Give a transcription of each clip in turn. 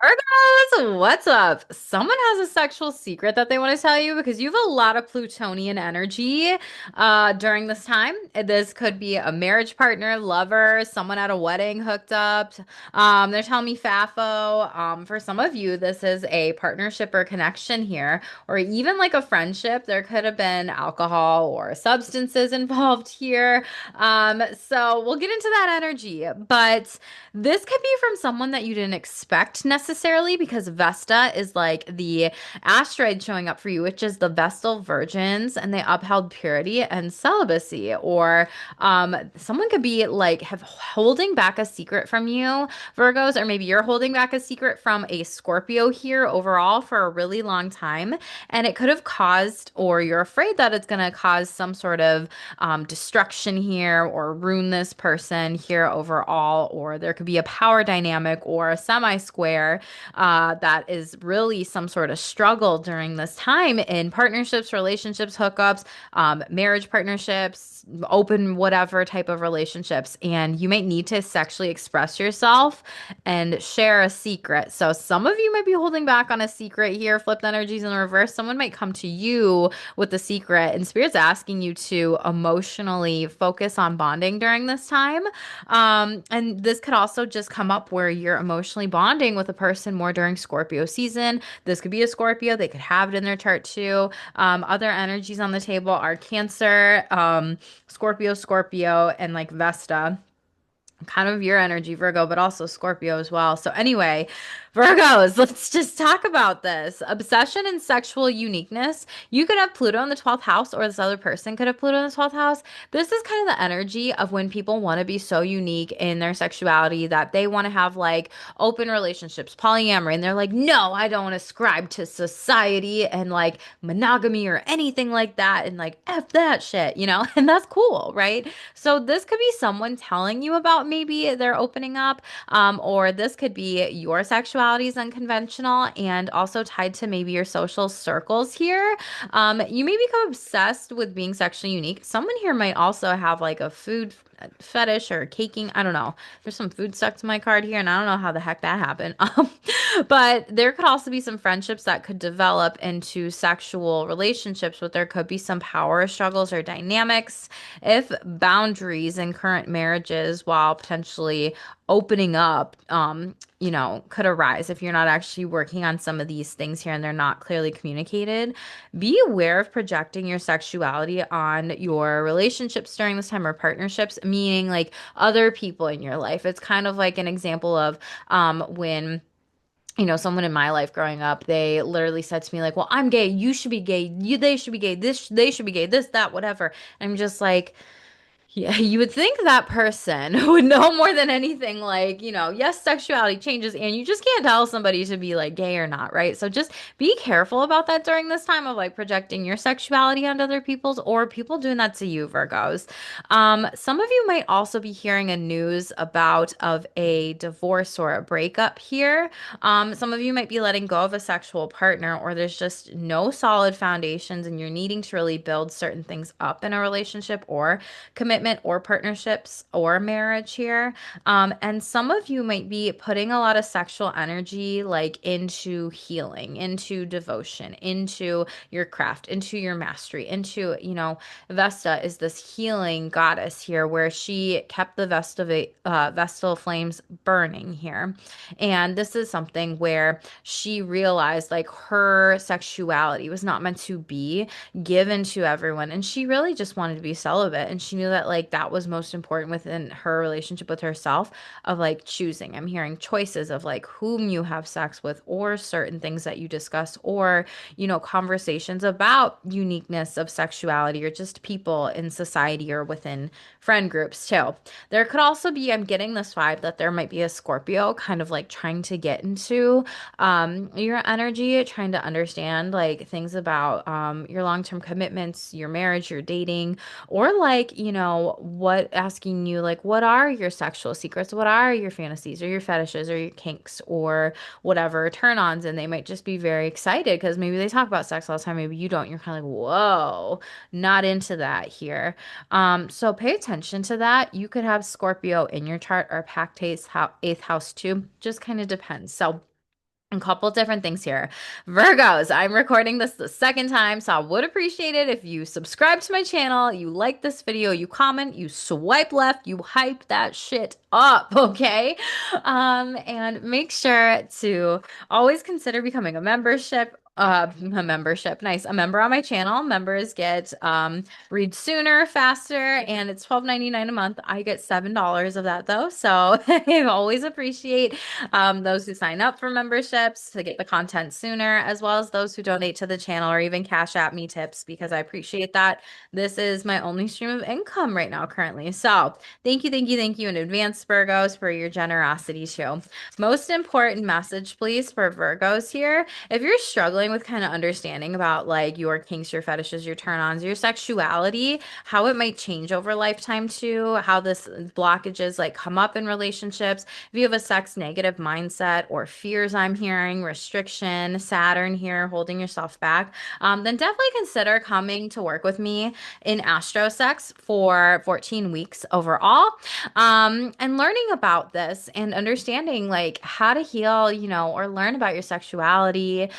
Virgos, what's up? Someone has a sexual secret that they want to tell you because you have a lot of Plutonian energy during this time. This could be a marriage partner, lover, someone at a wedding hooked up. They're telling me FAFO. For some of you, this is a partnership or connection here, or even like a friendship. There could have been alcohol or substances involved here. So we'll get into that energy, but. This could be from someone that you didn't expect necessarily because Vesta is like the asteroid showing up for you, which is the Vestal Virgins, and they upheld purity and celibacy. Or someone could be like have holding back a secret from you, Virgos, or maybe you're holding back a secret from a Scorpio here overall for a really long time. And it could have caused, or you're afraid that it's going to cause some sort of destruction here or ruin this person here overall, or there could be a power dynamic or a semi-square that is really some sort of struggle during this time in partnerships, relationships, hookups, marriage partnerships, open whatever type of relationships. And you might need to sexually express yourself and share a secret. So some of you might be holding back on a secret here, flipped energies in reverse. Someone might come to you with the secret, and Spirit's asking you to emotionally focus on bonding during this time. And this could also just come up where you're emotionally bonding with a person more during Scorpio season. This could be a Scorpio, they could have it in their chart too. Other energies on the table are Cancer, Scorpio, and like Vesta, kind of your energy, Virgo, but also Scorpio as well. So, anyway, Virgos, let's just talk about this. Obsession and sexual uniqueness. You could have Pluto in the 12th house, or this other person could have Pluto in the 12th house. This is kind of the energy of when people want to be so unique in their sexuality that they want to have like open relationships, polyamory, and they're like, no, I don't want to ascribe to society and like monogamy or anything like that, and like F that shit, you know? And that's cool, right? So this could be someone telling you about maybe they're opening up, or this could be your sexuality is unconventional and also tied to maybe your social circles here. You may become obsessed with being sexually unique. Someone here might also have like a food fetish or caking. I don't know. There's some food stuck to my card here, and I don't know how the heck that happened. But there could also be some friendships that could develop into sexual relationships, but there could be some power struggles or dynamics if boundaries in current marriages, while potentially opening up, could arise if you're not actually working on some of these things here and they're not clearly communicated. Be aware of projecting your sexuality on your relationships during this time or partnerships, meaning like other people in your life. It's kind of like an example of when someone in my life growing up, they literally said to me like, "Well, I'm gay. You should be gay. They should be gay. They should be gay. This, that, whatever." And I'm just like, yeah, you would think that person would know more than anything, like, yes, sexuality changes, and you just can't tell somebody to be like gay or not, right? So just be careful about that during this time of like projecting your sexuality onto other people's or people doing that to you, Virgos. Some of you might also be hearing a news about of a divorce or a breakup here. Some of you might be letting go of a sexual partner, or there's just no solid foundations, and you're needing to really build certain things up in a relationship or commitment or partnerships or marriage here. And some of you might be putting a lot of sexual energy like into healing, into devotion, into your craft, into your mastery, into, Vesta is this healing goddess here where she kept the Vestal flames burning here. And this is something where she realized like her sexuality was not meant to be given to everyone. And she really just wanted to be celibate. And she knew that like that was most important within her relationship with herself of like choosing. I'm hearing choices of like whom you have sex with or certain things that you discuss or, conversations about uniqueness of sexuality or just people in society or within friend groups too. There could also be, I'm getting this vibe that there might be a Scorpio kind of like trying to get into your energy, trying to understand like things about your long-term commitments, your marriage, your dating, or like, what asking you like what are your sexual secrets? What are your fantasies or your fetishes or your kinks or whatever turn-ons? And they might just be very excited because maybe they talk about sex all the time, maybe you don't. You're kind of like, whoa, not into that here. So pay attention to that. You could have Scorpio in your chart or Pactate's eighth house too. Just kind of depends. So A couple different things here. Virgos, I'm recording this the second time, so I would appreciate it if you subscribe to my channel, you like this video, you comment, you swipe left, you hype that shit up, okay? And make sure to always consider becoming a membership, nice, a member on my channel. Members get read sooner, faster, and it's $12.99 a month. I get $7 of that though, so I always appreciate those who sign up for memberships to get the content sooner, as well as those who donate to the channel or even cash at me tips because I appreciate that. This is my only stream of income right now, currently. So thank you in advance, Virgos, for your generosity too. Most important message, please, for Virgos here. If you're struggling with kind of understanding about like your kinks, your fetishes, your turn-ons, your sexuality, how it might change over lifetime too, how this blockages like come up in relationships, if you have a sex negative mindset or fears I'm hearing, restriction, Saturn here, holding yourself back, then definitely consider coming to work with me in Astro Sex for 14 weeks overall. And learning about this and understanding like how to heal, or learn about your sexuality,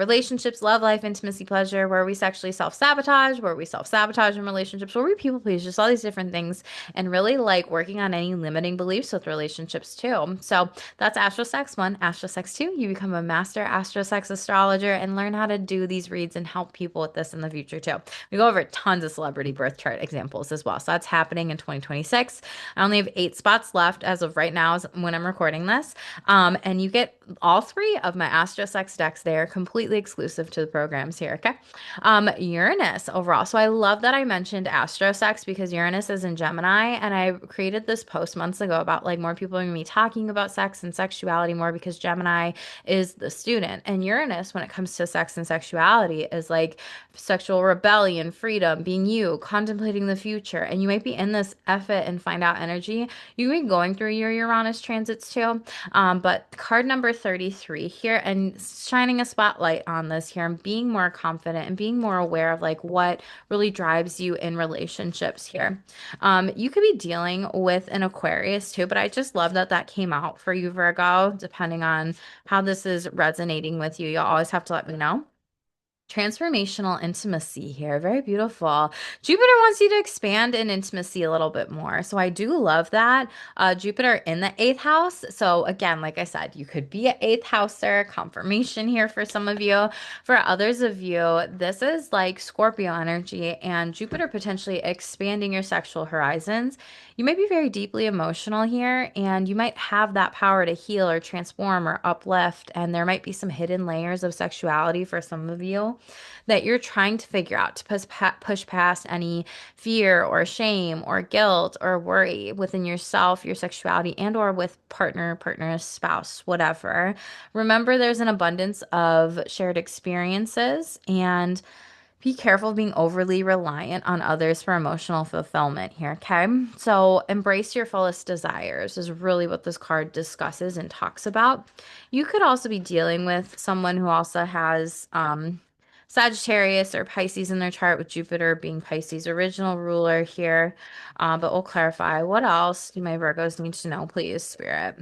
relationships, love life, intimacy, pleasure, where we sexually self-sabotage, where we self-sabotage in relationships, where we people please, just all these different things, and really like working on any limiting beliefs with relationships too. So that's Astro Sex 1. Astro Sex 2, you become a master Astro Sex astrologer and learn how to do these reads and help people with this in the future too. We go over tons of celebrity birth chart examples as well. So that's happening in 2026. I only have 8 spots left as of right now when I'm recording this. And you get all 3 of my Astro Sex decks there, completely exclusive to the programs here. Okay. Uranus overall. So I love that I mentioned Astro Sex because Uranus is in Gemini, and I created this post months ago about like more people and me talking about sex and sexuality more because Gemini is the student, and Uranus, when it comes to sex and sexuality, is like sexual rebellion, freedom, being you, contemplating the future. And you might be in this F it and find out energy. You can be going through your Uranus transits too. But card number 33 here, and shining a spotlight on this here and being more confident and being more aware of like what really drives you in relationships here. You could be dealing with an Aquarius too, but I just love that that came out for you, Virgo, depending on how this is resonating with you. You'll always have to let me know. Transformational intimacy here. Very beautiful. Jupiter wants you to expand in intimacy a little bit more. So I do love that. Jupiter in the 8th house. So again, like I said, you could be an 8th houser. Confirmation here for some of you. For others of you, this is like Scorpio energy and Jupiter potentially expanding your sexual horizons. You might be very deeply emotional here, and you might have that power to heal or transform or uplift. And there might be some hidden layers of sexuality for some of you that you're trying to figure out to push past any fear or shame or guilt or worry within yourself, your sexuality, and or with partner, spouse, whatever. Remember, there's an abundance of shared experiences, and be careful of being overly reliant on others for emotional fulfillment here, okay? So, embrace your fullest desires is really what this card discusses and talks about. You could also be dealing with someone who also has Sagittarius or Pisces in their chart, with Jupiter being Pisces' original ruler here. But we'll clarify. What else do my Virgos need to know, please, Spirit?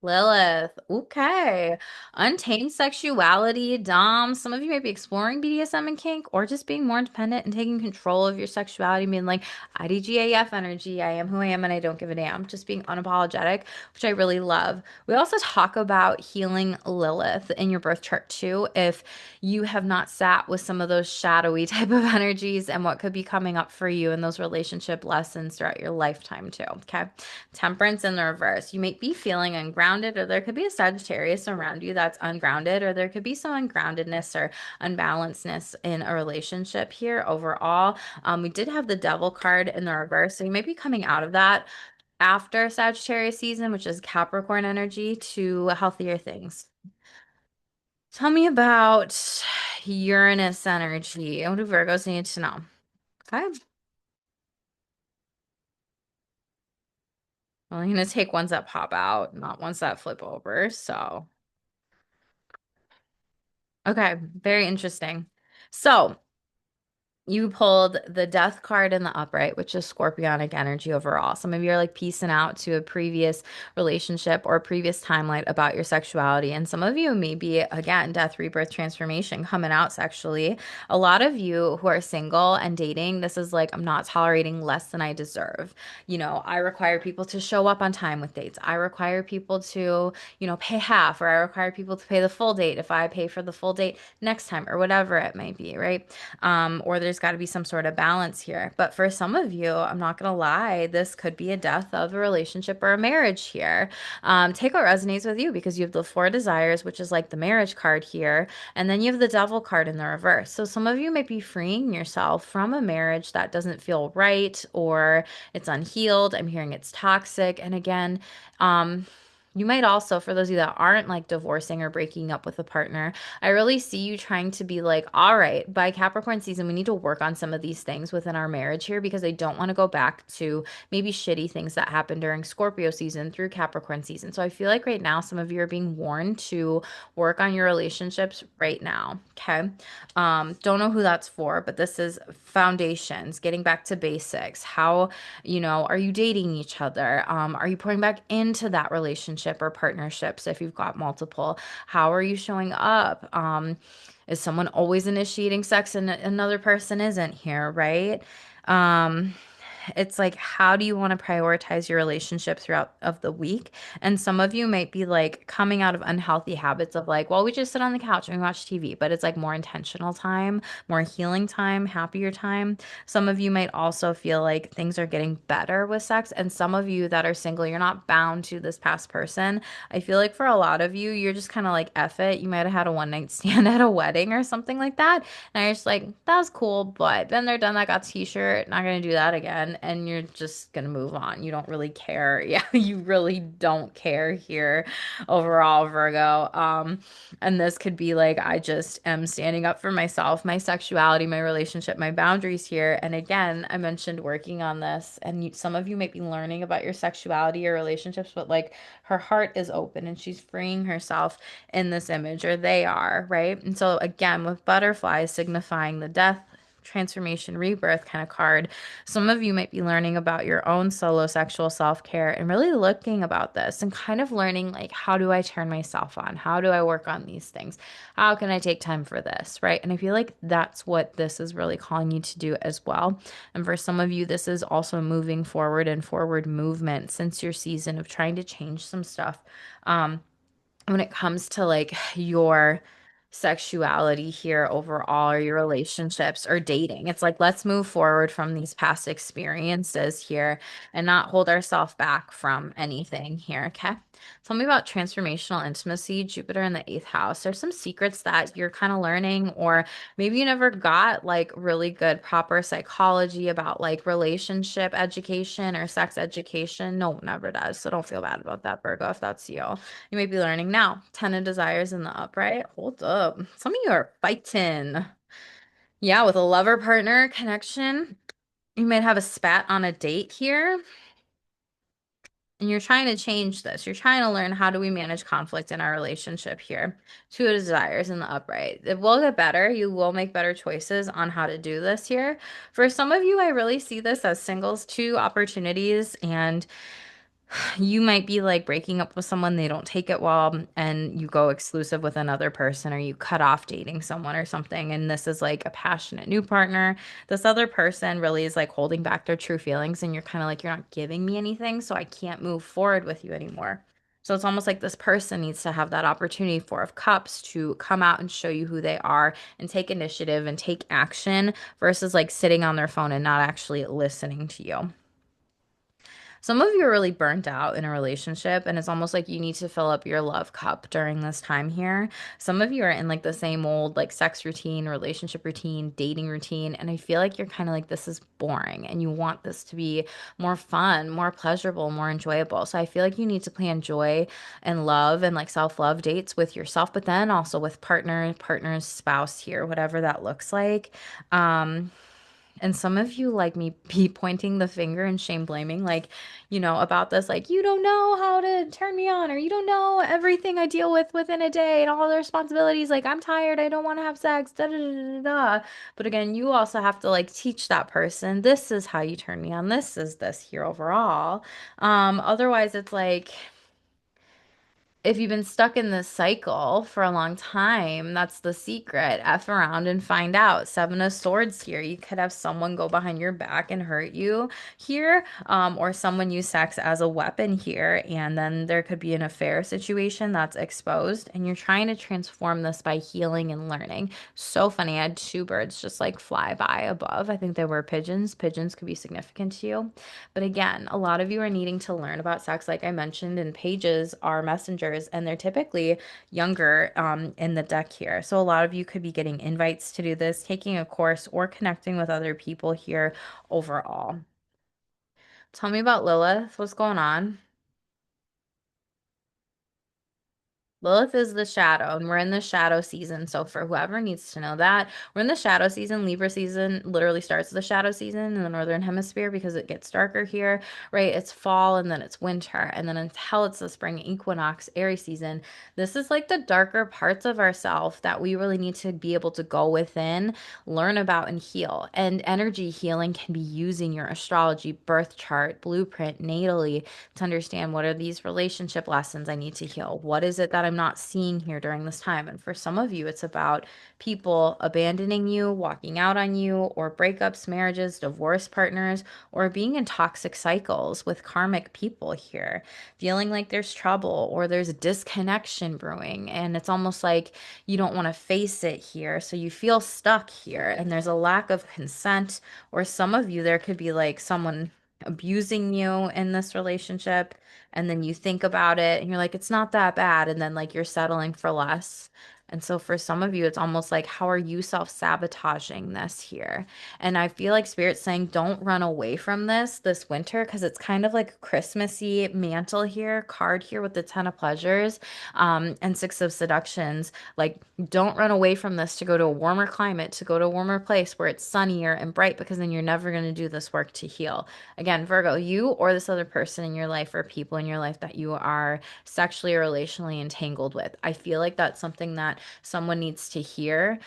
Lilith. Okay. Untamed sexuality, Dom. Some of you may be exploring BDSM and kink or just being more independent and taking control of your sexuality, being like IDGAF energy. I am who I am and I don't give a damn. Just being unapologetic, which I really love. We also talk about healing Lilith in your birth chart too. If you have not sat with some of those shadowy type of energies and what could be coming up for you in those relationship lessons throughout your lifetime too. Okay. Temperance in the reverse. You might be feeling ungrounded, or there could be a Sagittarius around you that's ungrounded, or there could be some ungroundedness or unbalancedness in a relationship here overall. We did have the Devil card in the reverse, so you might be coming out of that after Sagittarius season, which is Capricorn energy, to healthier things. Tell me about Uranus energy. What do Virgos need to know? Okay. Well, I'm gonna take ones that pop out, not ones that flip over. So, okay, very interesting. So, You pulled the death card in the upright, which is scorpionic energy overall. Some of you are like piecing out to a previous relationship or a previous timeline about your sexuality. And some of you may be, again, death, rebirth, transformation coming out sexually. A lot of you who are single and dating, this is like, I'm not tolerating less than I deserve. I require people to show up on time with dates. I require people to, pay half, or I require people to pay the full date if I pay for the full date next time, or whatever it may be, right? Or there's got to be some sort of balance here. But for some of you, I'm not going to lie, this could be a death of a relationship or a marriage here. Take what resonates with you because you have the four desires, which is like the marriage card here, and then you have the devil card in the reverse. So some of you might be freeing yourself from a marriage that doesn't feel right or it's unhealed. I'm hearing it's toxic. And again, um, you might also, for those of you that aren't like divorcing or breaking up with a partner, I really see you trying to be like, all right, by Capricorn season, we need to work on some of these things within our marriage here because I don't want to go back to maybe shitty things that happened during Scorpio season through Capricorn season. So I feel like right now, some of you are being warned to work on your relationships right now. Okay. Don't know who that's for, but this is foundations, getting back to basics. How, are you dating each other? Are you pouring back into that relationship or partnerships if you've got multiple? How are you showing up? Is someone always initiating sex and another person isn't here, right? Um, it's like, how do you want to prioritize your relationship throughout of the week? And some of you might be like coming out of unhealthy habits of like, well, we just sit on the couch and we watch TV, but it's like more intentional time, more healing time, happier time. Some of you might also feel like things are getting better with sex. And some of you that are single, you're not bound to this past person. I feel like for a lot of you, you're just kind of like, F it. You might have had a one night stand at a wedding or something like that. And you're just like, that was cool, but then they're done. That got t-shirt, not gonna do that again. And you're just gonna move on. You don't really care. Yeah, you really don't care here overall, Virgo. And this could be like, I just am standing up for myself, my sexuality, my relationship, my boundaries here. And again, I mentioned working on this, and some of you might be learning about your sexuality or relationships, but like her heart is open and she's freeing herself in this image, or they are, right? And so, again, with butterflies signifying the death, transformation, rebirth kind of card, some of you might be learning about your own solo sexual self-care and really looking about this and kind of learning like, how do I turn myself on? How do I work on these things? How can I take time for this, right? And I feel like that's what this is really calling you to do as well. And for some of you, this is also moving forward and forward movement since your season of trying to change some stuff. Um, when it comes to like your sexuality here overall or your relationships or dating. It's like, let's move forward from these past experiences here and not hold ourselves back from anything here. Okay. Tell me about transformational intimacy, Jupiter in the eighth house. There's some secrets that you're kind of learning, or maybe you never got like really good, proper psychology about like relationship education or sex education. No one ever does. So don't feel bad about that, Virgo, if that's you. You may be learning now. Ten of Desires in the upright. Hold up. Some of you are fighting. Yeah, with a lover partner connection. You might have a spat on a date here. And you're trying to change this. You're trying to learn, how do we manage conflict in our relationship here? Two of Desires in the upright. It will get better. You will make better choices on how to do this here. For some of you, I really see this as singles, two opportunities, and you might be like breaking up with someone, they don't take it well, and you go exclusive with another person, or you cut off dating someone or something. And this is like a passionate new partner. This other person really is like holding back their true feelings, and you're kind of like, you're not giving me anything, so I can't move forward with you anymore. So it's almost like this person needs to have that opportunity, Four of Cups, to come out and show you who they are and take initiative and take action versus like sitting on their phone and not actually listening to you. Some of you are really burnt out in a relationship, and it's almost like you need to fill up your love cup during this time here. Some of you are in like the same old like sex routine, relationship routine, dating routine, and I feel like you're kind of like, this is boring, and you want this to be more fun, more pleasurable, more enjoyable. So I feel like you need to plan joy and love and like self-love dates with yourself, but then also with partners, spouse here, whatever that looks like. Um, And some of you like me be pointing the finger and shame blaming, like, about this, like, you don't know how to turn me on, or you don't know everything I deal with within a day and all the responsibilities. Like, I'm tired, I don't want to have sex, da da da da da. But again, you also have to like teach that person, this is how you turn me on, this is this here overall. Otherwise, it's like, if you've been stuck in this cycle for a long time, that's the secret. F around and find out. Seven of Swords here. You could have someone go behind your back and hurt you here, or someone use sex as a weapon here. And then there could be an affair situation that's exposed, and you're trying to transform this by healing and learning. So funny. I had two birds just like fly by above. I think they were pigeons. Pigeons could be significant to you. But again, a lot of you are needing to learn about sex, like I mentioned, and pages are messengers, and they're typically younger in the deck here. So a lot of you could be getting invites to do this, taking a course, or connecting with other people here overall. Tell me about Lilith. What's going on? Lilith is the shadow, and we're in the shadow season. So, for whoever needs to know that, we're in the shadow season. Libra season literally starts the shadow season in the northern hemisphere because it gets darker here, right? It's fall and then it's winter, and then until it's the spring equinox, Aries season. This is like the darker parts of ourself that we really need to be able to go within, learn about, and heal. And energy healing can be using your astrology, birth chart, blueprint, natally to understand what are these relationship lessons I need to heal? What is it that I'm not seeing here during this time? And for some of you, it's about people abandoning you, walking out on you, or breakups, marriages, divorce partners, or being in toxic cycles with karmic people here, feeling like there's trouble or there's a disconnection brewing. And it's almost like you don't want to face it here. So you feel stuck here, and there's a lack of consent. Or some of you, there could be like someone abusing you in this relationship, and then you think about it and you're like, it's not that bad, and then like you're settling for less. And so for some of you, it's almost like, how are you self-sabotaging this here? And I feel like Spirit's saying, don't run away from this winter, because it's kind of like a Christmassy mantle here, card here with the Ten of Pleasures, and Six of Seductions. Like, don't run away from this to go to a warmer climate, to go to a warmer place where it's sunnier and bright, because then you're never going to do this work to heal. Again, Virgo, you or this other person in your life or people in your life that you are sexually or relationally entangled with. I feel like that's something that someone needs to hear,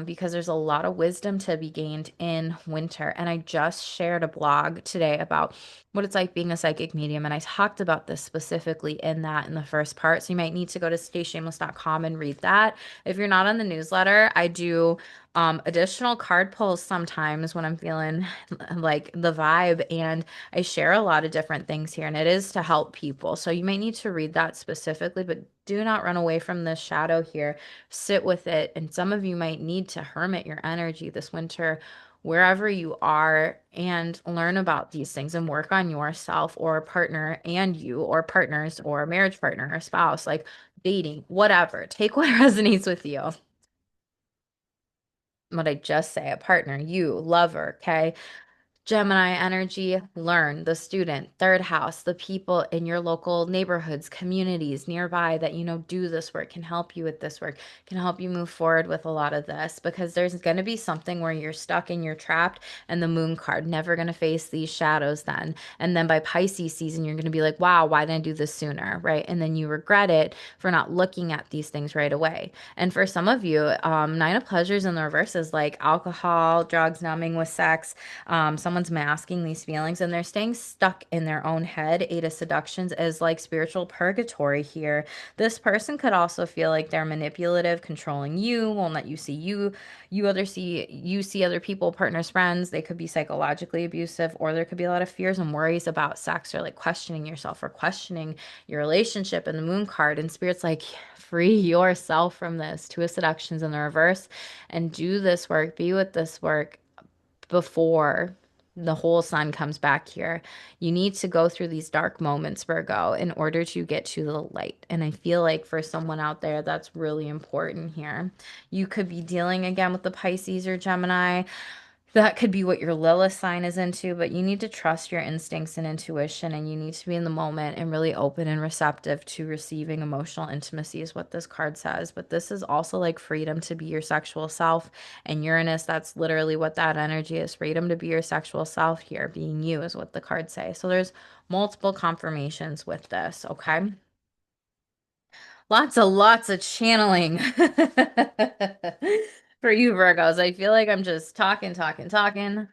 because there's a lot of wisdom to be gained in winter. And I just shared a blog today about what it's like being a psychic medium. And I talked about this specifically in the first part. So you might need to go to stayshameless.com and read that. If you're not on the newsletter, I do additional card pulls sometimes when I'm feeling like the vibe, and I share a lot of different things here, and it is to help people. So you may need to read that specifically, but do not run away from this shadow here. Sit with it. And some of you might need to hermit your energy this winter, wherever you are, and learn about these things and work on yourself or a partner and you, or partners or a marriage partner or spouse, like dating, whatever. Take what resonates with you. What I just say, a partner, you, lover, okay? Gemini energy, learn the student, third house, the people in your local neighborhoods, communities nearby that do this work, can help you with this work, can help you move forward with a lot of this, because there's going to be something where you're stuck and you're trapped, and the moon card, never going to face these shadows then. And then by Pisces season, you're going to be like, wow, why didn't I do this sooner? Right. And then you regret it for not looking at these things right away. And for some of you, Nine of Pleasures in the reverse is like alcohol, drugs, numbing with sex. Someone's masking these feelings and they're staying stuck in their own head. Eight of Seductions is like spiritual purgatory here. This person could also feel like they're manipulative, controlling you, won't let you see you see other people, partners, friends. They could be psychologically abusive, or there could be a lot of fears and worries about sex, or like questioning yourself or questioning your relationship in the moon card. And Spirit's like, free yourself from this. Two of Seductions in the reverse, and do this work, be with this work before the whole sun comes back here. You need to go through these dark moments, Virgo, in order to get to the light. And I feel like for someone out there, that's really important here. You could be dealing again with the Pisces or Gemini That could be what your Lilith sign is into, but you need to trust your instincts and intuition, and you need to be in the moment and really open and receptive to receiving emotional intimacy, is what this card says. But this is also like freedom to be your sexual self. And Uranus, that's literally what that energy is, freedom to be your sexual self here. Being you is what the cards say. So there's multiple confirmations with this, okay? Lots of channeling for you, Virgos. I feel like I'm just talking, asking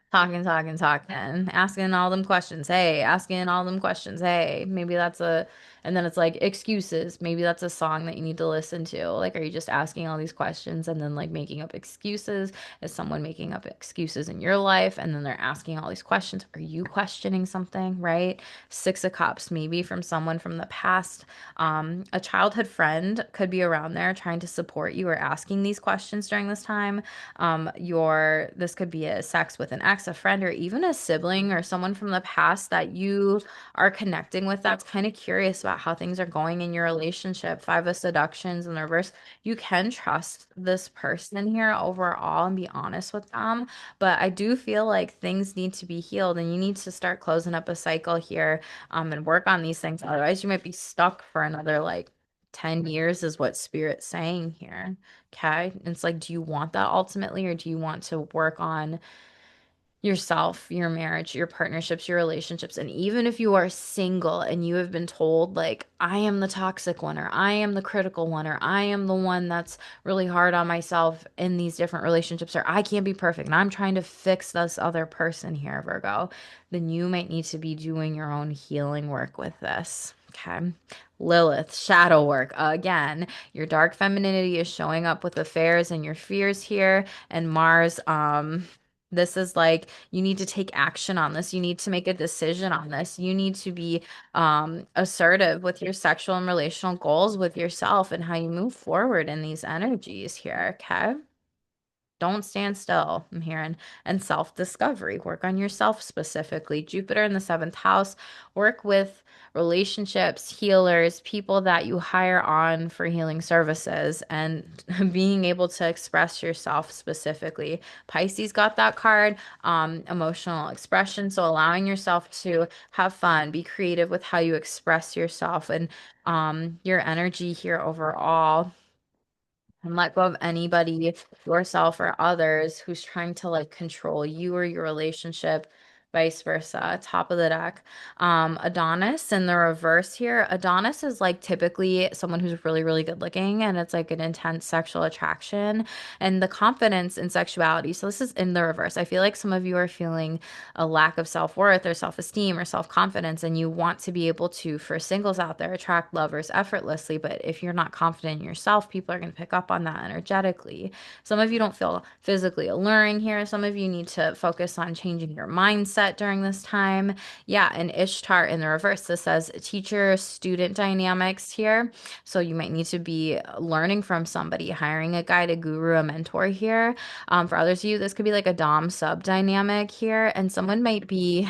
all them questions. Hey, asking all them questions. Hey, maybe that's a, and then it's like excuses. Maybe that's a song that you need to listen to. Like, are you just asking all these questions and then like making up excuses? Is someone making up excuses in your life? And then they're asking all these questions. Are you questioning something, right? Six of Cups, maybe from someone from the past. A childhood friend could be around there trying to support you or asking these questions during this time. This could be a sex with an ex, a friend, or even a sibling or someone from the past that you are connecting with that's kind of curious about how things are going in your relationship. Five of Seductions in the reverse. You can trust this person here overall and be honest with them, but I do feel like things need to be healed and you need to start closing up a cycle here, and work on these things. Otherwise, you might be stuck for another like 10 years, is what Spirit's saying here. Okay. It's like, do you want that ultimately, or do you want to work on yourself, your marriage, your partnerships, your relationships? And even if you are single and you have been told, like, I am the toxic one, or I am the critical one, or I am the one that's really hard on myself in these different relationships, or I can't be perfect and I'm trying to fix this other person here, Virgo, then you might need to be doing your own healing work with this. Okay. Lilith, shadow work. Again, your dark femininity is showing up with affairs and your fears here. And Mars, this is like you need to take action on this. You need to make a decision on this. You need to be assertive with your sexual and relational goals with yourself and how you move forward in these energies here. Okay. Don't stand still, I'm hearing. And self-discovery. Work on yourself specifically. Jupiter in the seventh house. Work with relationships, healers, people that you hire on for healing services, and being able to express yourself specifically. Pisces got that card, emotional expression. So allowing yourself to have fun, be creative with how you express yourself and your energy here overall, and let go of anybody, yourself or others, who's trying to like control you or your relationship, vice versa. Top of the deck. Adonis in the reverse here. Adonis is like typically someone who's really, really good looking, and it's like an intense sexual attraction and the confidence in sexuality. So this is in the reverse. I feel like some of you are feeling a lack of self-worth or self-esteem or self-confidence, and you want to be able to, for singles out there, attract lovers effortlessly. But if you're not confident in yourself, people are going to pick up on that energetically. Some of you don't feel physically alluring here. Some of you need to focus on changing your mindset during this time. Yeah, and Ishtar in the reverse, this says teacher student dynamics here. So you might need to be learning from somebody, hiring a guide, a guru, a mentor here. For others of you, this could be like a dom sub dynamic here, and someone might be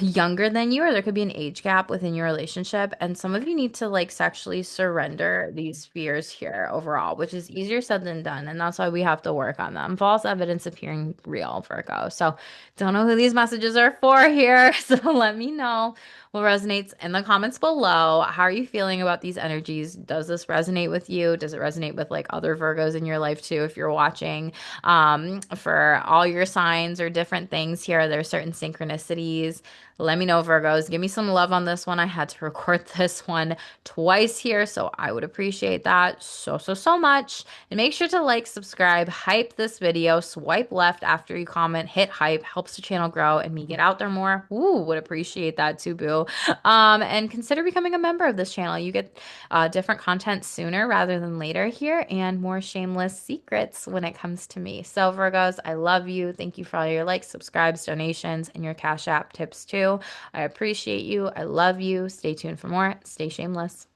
younger than you, or there could be an age gap within your relationship. And some of you need to like sexually surrender these fears here overall, which is easier said than done. And that's why we have to work on them. False evidence appearing real, Virgo. So don't know who these messages are for here. So let me know what resonates in the comments below. How are you feeling about these energies? Does this resonate with you? Does it resonate with like other Virgos in your life too, if you're watching? For all your signs or different things here, there are certain synchronicities. Let me know, Virgos. Give me some love on this one. I had to record this one twice here, so I would appreciate that so much. And make sure to like, subscribe, hype this video, swipe left after you comment, hit hype, helps the channel grow and me get out there more. Ooh, would appreciate that too, boo. And consider becoming a member of this channel. You get different content sooner rather than later here, and more shameless secrets when it comes to me. So, Virgos, I love you. Thank you for all your likes, subscribes, donations, and your Cash App tips too. I appreciate you. I love you. Stay tuned for more. Stay shameless.